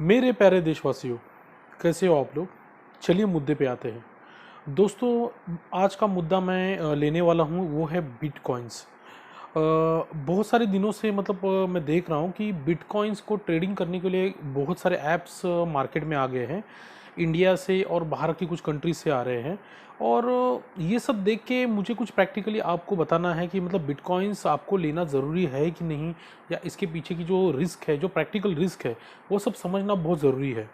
मेरे प्यारे देशवासियों, कैसे हो आप लोग। चलिए मुद्दे पे आते हैं। दोस्तों, आज का मुद्दा मैं लेने वाला हूँ वो है बिटकॉइंस। बहुत सारे दिनों से मैं देख रहा हूँ कि बिटकॉइंस को ट्रेडिंग करने के लिए बहुत सारे ऐप्स मार्केट में आ गए हैं। इंडिया से और बाहर की कुछ कंट्रीज से आ रहे हैं। और ये सब देख के मुझे कुछ प्रैक्टिकली आपको बताना है कि बिटकॉइंस आपको लेना ज़रूरी है कि नहीं, या इसके पीछे की जो रिस्क है, जो प्रैक्टिकल रिस्क है, वो सब समझना बहुत ज़रूरी है।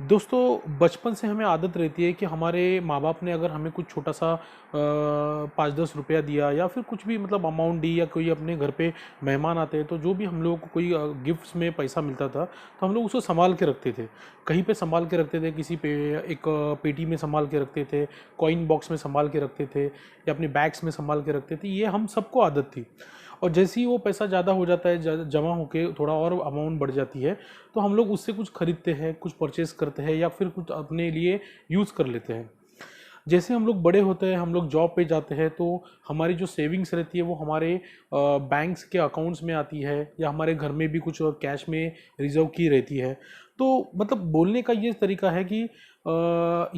दोस्तों, बचपन से हमें आदत रहती है कि हमारे माँ बाप ने अगर हमें कुछ छोटा सा 5-10 रुपया दिया या फिर कुछ भी अमाउंट दी, या कोई अपने घर पे मेहमान आते हैं तो जो भी हम लोगों को कोई गिफ्ट्स में पैसा मिलता था तो हम लोग उसको संभाल के रखते थे। कहीं पे संभाल के रखते थे, किसी पे एक पेटी में संभाल के रखते थे, कॉइन बॉक्स में संभाल के रखते थे, या अपने बैग्स में संभाल के रखते थे। ये हम सबको आदत थी। और जैसे ही वो पैसा ज़्यादा हो जाता है, जमा होके थोड़ा और अमाउंट बढ़ जाती है, तो हम लोग उससे कुछ खरीदते हैं, कुछ परचेस करते हैं, या फिर कुछ अपने लिए यूज़ कर लेते हैं। जैसे हम लोग बड़े होते हैं, हम लोग जॉब पे जाते हैं, तो हमारी जो सेविंग्स रहती है वो हमारे बैंक्स के अकाउंट्स में आती है, या हमारे घर में भी कुछ कैश में रिजर्व की रहती है। तो बोलने का ये तरीका है कि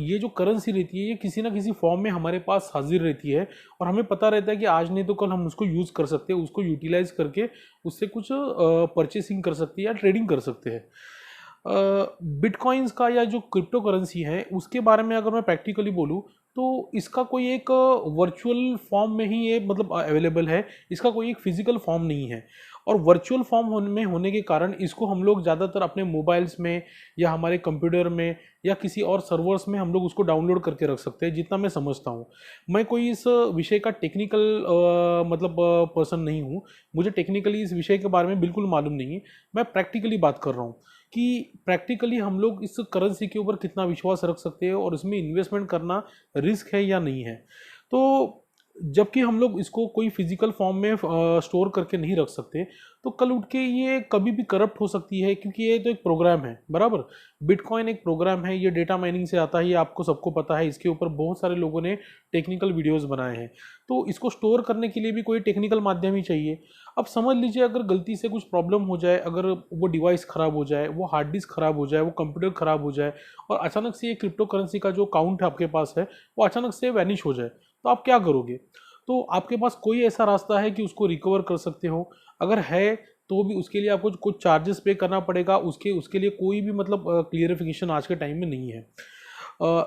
ये जो करेंसी रहती है ये किसी ना किसी फॉर्म में हमारे पास हाजिर रहती है, और हमें पता रहता है कि आज नहीं तो कल हम उसको यूज़ कर सकते हैं, उसको यूटिलाइज करके उससे कुछ परचेसिंग कर सकते हैं या ट्रेडिंग कर सकते हैं। बिटकॉइंस का या जो क्रिप्टो करेंसी है उसके बारे में अगर मैं प्रैक्टिकली बोलूँ, तो इसका कोई एक वर्चुअल फॉर्म में ही ये अवेलेबल है। इसका कोई एक फिजिकल फॉर्म नहीं है। और वर्चुअल फॉर्म होने के कारण इसको हम लोग ज़्यादातर अपने मोबाइल्स में या हमारे कंप्यूटर में या किसी और सर्वर्स में हम लोग उसको डाउनलोड करके रख सकते हैं, जितना मैं समझता हूँ। मैं कोई इस विषय का टेक्निकल पर्सन नहीं हूँ। मुझे टेक्निकली इस विषय के बारे में बिल्कुल मालूम नहीं है। मैं प्रैक्टिकली बात कर रहा हूँ कि प्रैक्टिकली हम लोग इस करेंसी के ऊपर कितना विश्वास रख सकते हैं और इसमें इन्वेस्टमेंट करना रिस्क है या नहीं है। तो जबकि हम लोग इसको कोई फिजिकल फॉर्म में स्टोर करके नहीं रख सकते, तो कल उठ के ये कभी भी करप्ट हो सकती है, क्योंकि ये तो एक प्रोग्राम है, बराबर। बिटकॉइन एक प्रोग्राम है, ये डेटा माइनिंग से आता है, ये आपको सबको पता है। इसके ऊपर बहुत सारे लोगों ने टेक्निकल वीडियोस बनाए हैं। तो इसको स्टोर करने के लिए भी कोई टेक्निकल माध्यम ही चाहिए। अब समझ लीजिए, अगर गलती से कुछ प्रॉब्लम हो जाए, अगर वो डिवाइस ख़राब हो जाए, वो हार्ड डिस्क ख़राब हो जाए, वो कंप्यूटर ख़राब हो जाए, और अचानक से ये क्रिप्टो करेंसी का जो अकाउंट है आपके पास है वो अचानक से वैनिश हो जाए, तो आप क्या करोगे। तो आपके पास कोई ऐसा रास्ता है कि उसको रिकवर कर सकते हो? अगर है तो भी उसके लिए आपको कुछ चार्जेस पे करना पड़ेगा। उसके उसके लिए कोई भी क्लियरिफिकेशन आज के टाइम में नहीं है।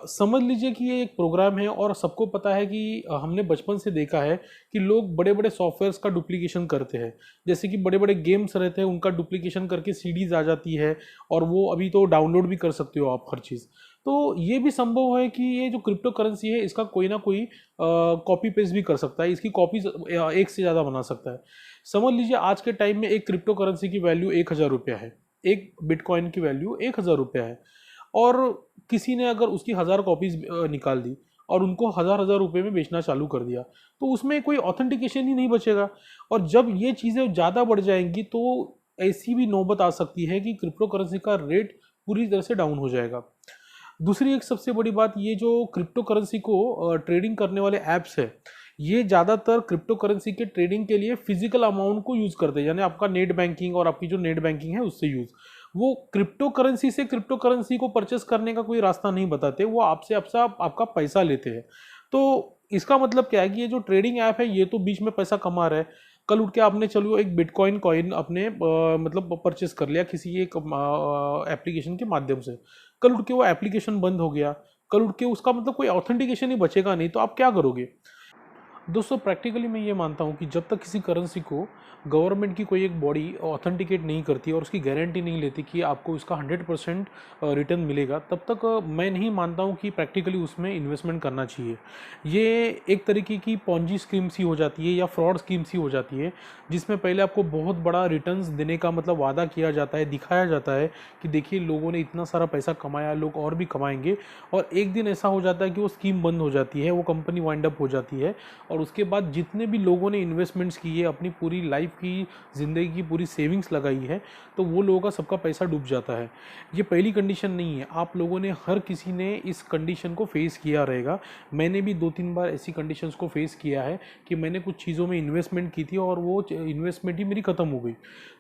समझ लीजिए कि ये एक प्रोग्राम है, और सबको पता है कि हमने बचपन से देखा है कि लोग बड़े बड़े सॉफ्टवेयर्स का डुप्लीकेशन करते हैं। जैसे कि बड़े बड़े गेम्स रहते हैं, उनका डुप्लीकेशन करके सीडीज आ जाती है, और वो अभी तो डाउनलोड भी कर सकते हो आप हर चीज़। तो ये भी संभव है कि ये जो क्रिप्टो करेंसी है इसका कोई ना कोई कॉपी पेस्ट भी कर सकता है, इसकी कॉपीज एक से ज़्यादा बना सकता है। समझ लीजिए, आज के टाइम में एक क्रिप्टो करेंसी की वैल्यू 1,000 रुपया है। एक बिटकॉइन की वैल्यू 1,000 रुपया है। और किसी ने अगर उसकी 1,000 कॉपीज निकाल दी और उनको हज़ार हज़ार रुपये में बेचना चालू कर दिया, तो उसमें कोई ऑथेंटिकेशन ही नहीं बचेगा। और जब ये चीज़ें ज़्यादा बढ़ जाएंगी तो ऐसी भी नौबत आ सकती है कि क्रिप्टो करेंसी का रेट पूरी तरह से डाउन हो जाएगा। दूसरी एक सबसे बड़ी बात, ये जो क्रिप्टो करेंसी को ट्रेडिंग करने वाले ऐप्स है, ये ज़्यादातर क्रिप्टो करेंसी के ट्रेडिंग के लिए फिजिकल अमाउंट को यूज़ करते हैं, यानी आपका नेट बैंकिंग और आपकी जो नेट बैंकिंग है उससे यूज़। वो क्रिप्टो करेंसी से क्रिप्टो करेंसी को परचेस करने का कोई रास्ता नहीं बताते, वो आपसे आपसे आपका पैसा लेते हैं। तो इसका मतलब क्या है कि ये जो ट्रेडिंग ऐप है ये तो बीच में पैसा कमा रहा है। कल उठ के आपने चलो एक बिटकॉइन कॉइन अपने परचेस कर लिया किसी एक एप्लीकेशन के माध्यम से। कल उठ के वो एप्लीकेशन बंद हो गया, कल उठ के उसका कोई ऑथेंटिकेशन ही बचेगा नहीं, तो आप क्या करोगे। दोस्तों, प्रैक्टिकली मैं ये मानता हूँ कि जब तक किसी करेंसी को गवर्नमेंट की कोई एक बॉडी ऑथेंटिकेट नहीं करती और उसकी गारंटी नहीं लेती कि आपको इसका 100% रिटर्न मिलेगा, तब तक मैं नहीं मानता हूँ कि प्रैक्टिकली उसमें इन्वेस्टमेंट करना चाहिए। ये एक तरीके की पॉन्जी स्कीम सी हो जाती है या फ्रॉड स्कीम सी हो जाती है, जिसमें पहले आपको बहुत बड़ा रिटर्न्स देने का वादा किया जाता है, दिखाया जाता है कि देखिए लोगों ने इतना सारा पैसा कमाया, लोग और भी कमाएंगे। और एक दिन ऐसा हो जाता है कि वो स्कीम बंद हो जाती है, वो कंपनी वाइंड अप हो जाती है, और और उसके बाद जितने भी लोगों ने इन्वेस्टमेंट्स किए, अपनी पूरी लाइफ की ज़िंदगी की पूरी सेविंग्स लगाई है, तो वो लोगों का सबका पैसा डूब जाता है। ये पहली कंडीशन नहीं है, आप लोगों ने हर किसी ने इस कंडीशन को फेस किया रहेगा। मैंने भी 2-3 बार ऐसी कंडीशंस को फेस किया है कि मैंने कुछ चीज़ों में इन्वेस्टमेंट की थी और वो इन्वेस्टमेंट ही मेरी ख़त्म हो गई।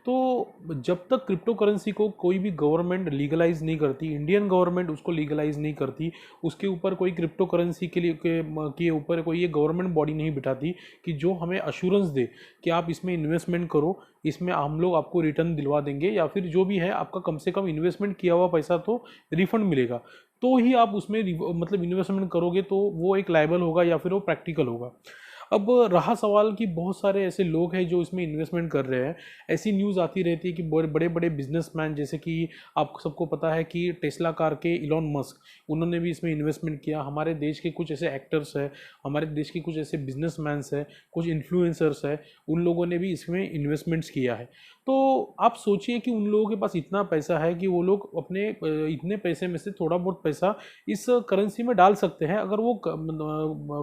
तो जब तक क्रिप्टो करेंसी को कोई भी गवर्नमेंट लीगलाइज नहीं करती, इंडियन गवर्नमेंट उसको लीगलाइज नहीं करती, उसके ऊपर कोई क्रिप्टो करेंसी के लिए के ऊपर कोई ये गवर्नमेंट बॉडी नहीं बिठाती कि जो हमें अश्योरेंस दे कि आप इसमें इन्वेस्टमेंट करो, इसमें हम लोग आपको रिटर्न दिलवा देंगे, या फिर जो भी है आपका कम से कम इन्वेस्टमेंट किया हुआ पैसा तो रिफंड मिलेगा, तो ही आप उसमें मतलब इन्वेस्टमेंट करोगे, तो वो एक लायबल होगा या फिर वो प्रैक्टिकल होगा। अब रहा सवाल कि बहुत सारे ऐसे लोग हैं जो इसमें इन्वेस्टमेंट कर रहे हैं। ऐसी न्यूज़ आती रहती है कि बड़े बड़े बिजनेसमैन, जैसे कि आपको सबको पता है कि टेस्ला कार के इलॉन मस्क, उन्होंने भी इसमें इन्वेस्टमेंट किया। हमारे देश के कुछ ऐसे एक्टर्स हैं, हमारे देश के कुछ ऐसे बिजनेसमैन्स हैं, कुछ इन्फ्लुएंसर्स हैं, उन लोगों ने भी इसमें इन्वेस्टमेंट्स किया है। तो आप सोचिए कि उन लोगों के पास इतना पैसा है कि वो लोग अपने इतने पैसे में से थोड़ा बहुत पैसा इस करेंसी में डाल सकते हैं। अगर वो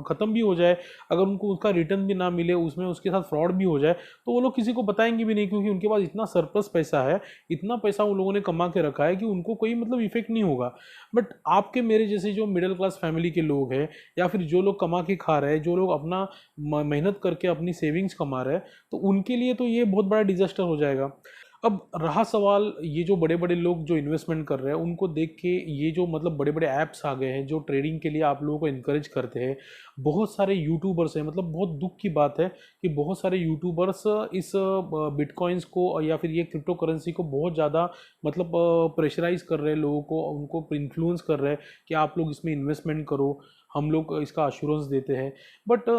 ख़त्म भी हो जाए, अगर उनको उसका रिटर्न भी ना मिले, उसमें उसके साथ फ्रॉड भी हो जाए, तो वो लोग किसी को बताएंगे भी नहीं, क्योंकि उनके पास इतना सरप्लस पैसा है, इतना पैसा उन लोगों ने कमा के रखा है कि उनको कोई मतलब इफेक्ट नहीं होगा। बट आपके मेरे जैसे जो मिडिल क्लास फैमिली के लोग हैं, या फिर जो लोग कमा के खा रहे हैं, जो लोग अपना मेहनत करके अपनी सेविंग्स कमा रहे हैं, तो उनके लिए तो ये बहुत बड़ा डिजास्टर हो जाएगा। अब रहा सवाल, ये जो बड़े बड़े लोग जो इन्वेस्टमेंट कर रहे हैं, उनको देख के ये जो मतलब बड़े बड़े ऐप्स आ गए हैं जो ट्रेडिंग के लिए आप लोगों को इनकरेज करते हैं, बहुत सारे यूट्यूबर्स हैं, मतलब बहुत दुख की बात है कि बहुत सारे यूट्यूबर्स इस बिटकॉइंस को या फिर ये क्रिप्टो करेंसी को बहुत ज़्यादा मतलब प्रेशराइज कर रहे हैं लोगों को, उनको इन्फ्लुएंस कर रहे हैं कि आप लोग इसमें इन्वेस्टमेंट करो, हम लोग इसका अश्योरेंस देते हैं। बट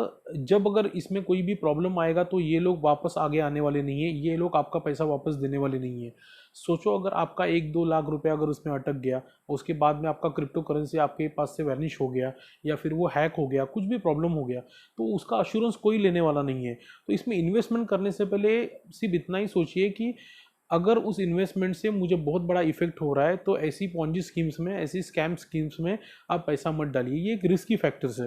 जब अगर इसमें कोई भी प्रॉब्लम आएगा तो ये लोग वापस आगे आने वाले नहीं है, ये लोग आपका पैसा वापस देने वाले नहीं है। सोचो, अगर आपका 1-2 लाख रुपया अगर उसमें अटक गया, उसके बाद में आपका क्रिप्टो करेंसी आपके पास से वैनिश हो गया, या फिर वो हैक हो गया, कुछ भी प्रॉब्लम हो गया, तो उसका अश्योरेंस कोई लेने वाला नहीं है। तो इसमें इन्वेस्टमेंट करने से पहले सिर्फ इतना ही सोचिए कि अगर उस इन्वेस्टमेंट से मुझे बहुत बड़ा इफेक्ट हो रहा है, तो ऐसी पॉन्जी स्कीम्स में, ऐसी स्कैम स्कीम्स में आप पैसा मत डालिए, ये एक रिस्की फैक्टर्स है।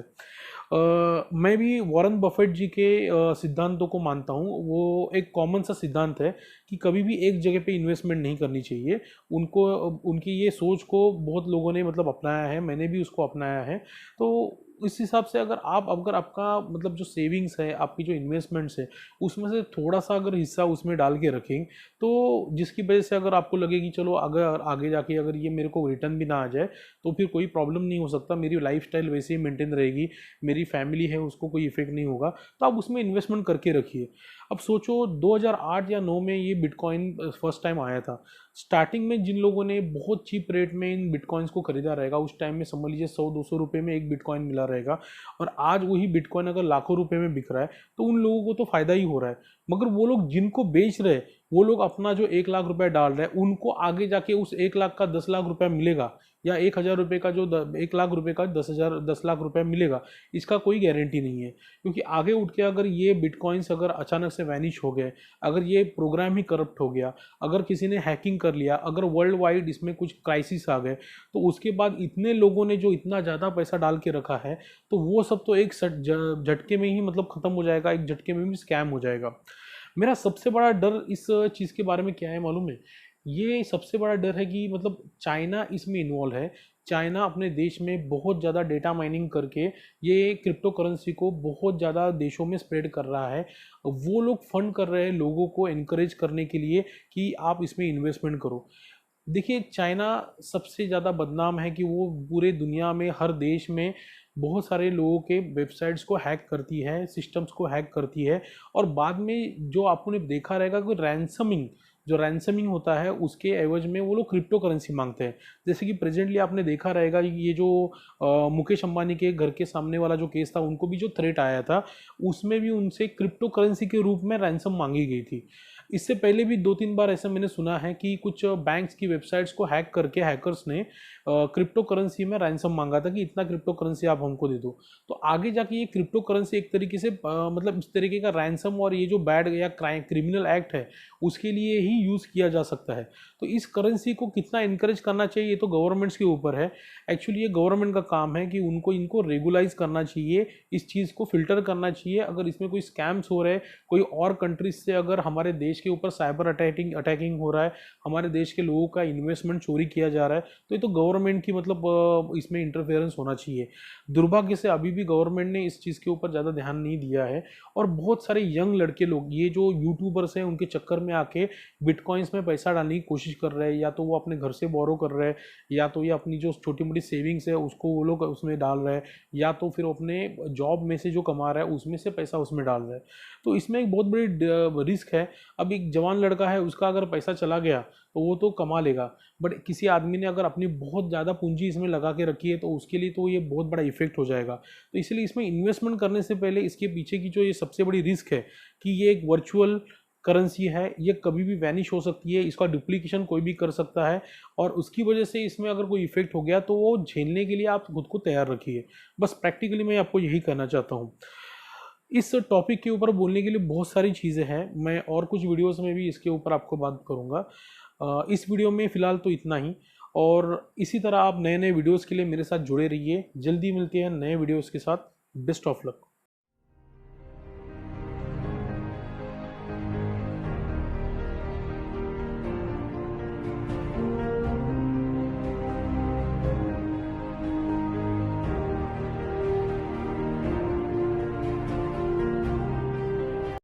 मैं भी वॉरेन बफेट जी के सिद्धांतों को मानता हूँ। वो एक कॉमन सा सिद्धांत है कि कभी भी एक जगह पे इन्वेस्टमेंट नहीं करनी चाहिए। उनको उनकी ये सोच को बहुत लोगों ने मतलब अपनाया है, मैंने भी उसको अपनाया है। तो इस हिसाब से अगर आपका मतलब जो सेविंग्स है, आपकी जो इन्वेस्टमेंट्स है, उसमें से थोड़ा सा अगर हिस्सा उसमें डाल के रखें, तो जिसकी वजह से अगर आपको लगे कि चलो अगर आगे जाके अगर ये मेरे को रिटर्न भी ना आ जाए, तो फिर कोई प्रॉब्लम नहीं हो सकता, मेरी लाइफस्टाइल वैसे ही मेंटेन रहेगी, मेरी फैमिली है उसको कोई इफेक्ट नहीं होगा, तो आप उसमें इन्वेस्टमेंट करके रखिए। अब सोचो 2008 या 9 में ये बिटकॉइन फर्स्ट टाइम आया था। स्टार्टिंग में जिन लोगों ने बहुत चीप रेट में इन बिटकॉइंस को खरीदा रहेगा, उस टाइम में समझ लीजिए 100-200 रुपये में एक बिटकॉइन मिला रहेगा, और आज वही बिटकॉइन अगर लाखों रुपए में बिक रहा है, तो उन लोगों को तो फायदा ही हो रहा है। मगर वो लोग जिनको बेच रहे हैं, वो लोग अपना जो 1 लाख रुपया डाल रहे हैं, उनको आगे जाके उस 1 लाख का 10 लाख रुपया मिलेगा, या 1,000 रुपये का जो 1 लाख रुपये का 10 लाख रुपया मिलेगा, इसका कोई गारंटी नहीं है। क्योंकि आगे उठ के अगर ये बिटकॉइंस अगर अचानक से वैनिश हो गए, अगर ये प्रोग्राम ही करप्ट हो गया, अगर किसी ने हैकिंग कर लिया, अगर वर्ल्ड वाइड इसमें कुछ क्राइसिस आ गए, तो उसके बाद इतने लोगों ने जो इतना ज़्यादा पैसा डाल के रखा है, तो वो सब तो एक झटके में ही मतलब ख़त्म हो जाएगा, एक झटके में भी स्कैम हो जाएगा। मेरा सबसे बड़ा डर इस चीज़ के बारे में क्या है मालूम है? ये सबसे बड़ा डर है कि मतलब चाइना इसमें इन्वॉल्व है। चाइना अपने देश में बहुत ज़्यादा डेटा माइनिंग करके ये क्रिप्टो करेंसी को बहुत ज़्यादा देशों में स्प्रेड कर रहा है। वो लोग फंड कर रहे हैं लोगों को एनकरेज करने के लिए कि आप इसमें इन्वेस्टमेंट करो। देखिए, चाइना सबसे ज़्यादा बदनाम है कि वो पूरे दुनिया में हर देश में बहुत सारे लोगों के वेबसाइट्स को हैक करती है, सिस्टम्स को हैक करती है, और बाद में जो आपने देखा रहेगा कि रैंसमिंग होता है, उसके एवज में वो लोग क्रिप्टो करेंसी मांगते हैं। जैसे कि प्रेजेंटली आपने देखा रहेगा कि ये जो मुकेश अंबानी के घर के सामने वाला जो केस था, उनको भी जो थ्रेट आया था, उसमें भी उनसे क्रिप्टो करेंसी के रूप में रैंसम मांगी गई थी। इससे पहले भी 2-3 बार ऐसा मैंने सुना है कि कुछ बैंक्स की वेबसाइट्स को हैक करके हैकर्स ने क्रिप्टो करेंसी में रैंसम मांगा था कि इतना क्रिप्टो करेंसी आप हमको दे दो। तो आगे जाके ये क्रिप्टो करेंसी एक तरीके से मतलब इस तरीके का रैंसम और ये जो बैड या क्रिमिनल एक्ट है उसके लिए ही यूज़ किया जा सकता है। तो इस करेंसी को कितना इनकरेज करना चाहिए ये तो गवर्नमेंट्स के ऊपर है। एक्चुअली ये गवर्नमेंट का काम है कि उनको इनको रेगुलाइज करना चाहिए, इस चीज़ को फिल्टर करना चाहिए। अगर इसमें कोई स्कैम्स हो रहे हैं, कोई और कंट्रीज से अगर हमारे देश के ऊपर साइबर अटैकिंग हो रहा है, हमारे देश के लोगों का इन्वेस्टमेंट चोरी किया जा रहा है, तो ये तो गवर्नमेंट की मतलब इसमें इंटरफेरेंस होना चाहिए। दुर्भाग्य से अभी भी गवर्नमेंट ने इस चीज़ के ऊपर ज़्यादा ध्यान नहीं दिया है और बहुत सारे यंग लड़के लोग ये जो यूट्यूबर्स हैं उनके चक्कर में आके बिटकॉइंस में पैसा डालने की कोशिश कर रहे हैं, या तो वो अपने घर से बोरो कर रहे हैं, या तो ये अपनी जो छोटी मोटी सेविंग्स है उसको वो लोग उसमें डाल रहे हैं, या तो फिर अपने जॉब में से जो कमा रहा है उसमें से पैसा उसमें डाल रहा है। तो इसमें एक बहुत बड़ी रिस्क है। अब एक जवान लड़का है, उसका अगर पैसा चला गया तो वो तो कमा लेगा, बट किसी आदमी ने अगर अपनी बहुत ज़्यादा पूंजी इसमें लगा के रखी है तो उसके लिए तो ये बहुत बड़ा इफेक्ट हो जाएगा। तो इसलिए इसमें इन्वेस्टमेंट करने से पहले इसके पीछे की जो ये सबसे बड़ी रिस्क है कि ये एक वर्चुअल करेंसी है, ये कभी भी वैनिश हो सकती है, इसका डुप्लीकेशन कोई भी कर सकता है, और उसकी वजह से इसमें अगर कोई इफेक्ट हो गया तो वो झेलने के लिए आप खुद को तैयार रखिए। बस प्रैक्टिकली मैं आपको यही कहना चाहता हूँ। इस टॉपिक के ऊपर बोलने के लिए बहुत सारी चीज़ें हैं, मैं और कुछ वीडियोस में भी इसके ऊपर आपको बात करूँगा। इस वीडियो में फ़िलहाल तो इतना ही, और इसी तरह आप नए नए वीडियोस के लिए मेरे साथ जुड़े रहिए। जल्दी मिलते हैं नए वीडियोस के साथ। Best of luck.